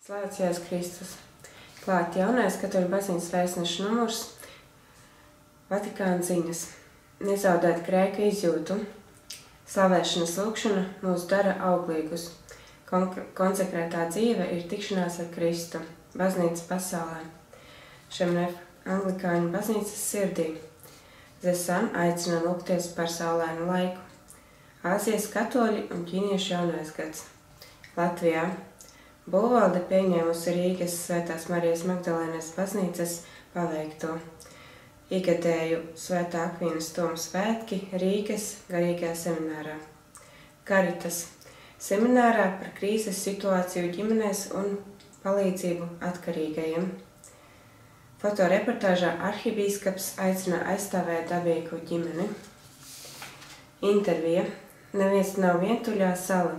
Slavēts Jēzus Kristus. Klāt jaunais Katoļu baznīcas vēstneša numurs, Vatikāna ziņas. Nezaudēt grēka izjūtu. Slavēšanas lūgšana mūs dara auglīgus. Konsekrētā dzīve ir tikšanās ar Kristu. Baznīca pasaulē. Šemnef anglikāņu baznīcas sirdī. Zesam aicina lūgties par saulainu laiku. Āzijas katoļi un ķīniešu jaunais gads. Latvijā. Būvvalde pieņēmusi Rīgas Svētās Marijas Magdalēnas baznīcas paveikto. Ikgadēju Svētā Akvīnas Toma svētki Rīgas garīgajā seminārā. Karitas seminārā par krīzes situāciju ģimenēs un palīdzību atkarīgajiem. Fotoreportāžā arhibīskaps aicina aizstāvēt dabīgu ģimeni. Intervija. Neviens nav vientuļā sala.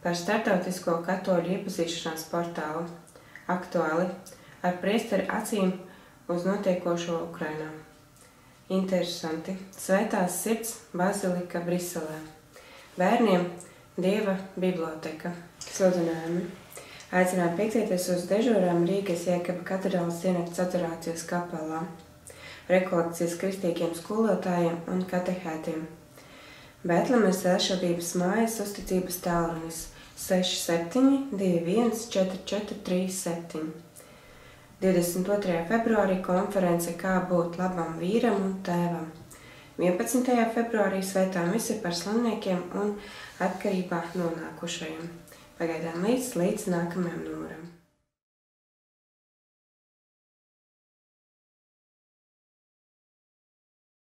Par starptautisko katoļu iepazīšanās portālu. Aktuāli. Ar priesteri acīm uz notiekošo Ukrainā. Interesanti. Svētās sirds bazilika Briselē. Bērniem Dieva biblioteka. Sludinājumi. Aicināt piektīties uz dežūrām Rīgas Jēkaba katedrāles dienekts adorācijas kapelā. Rekolekcijas kristīgiem skolotājiem un katehētiem. Bētlemes Žēlsirdības mājas uzticības tālrunis 67 21 44 37. 22. februārī konference Kā būt labam vīram un tēvam. 11. februārī svētā mise par slimniekiem un atkarībā nonākušajiem. Pagaidām līdz nākamajam numuram.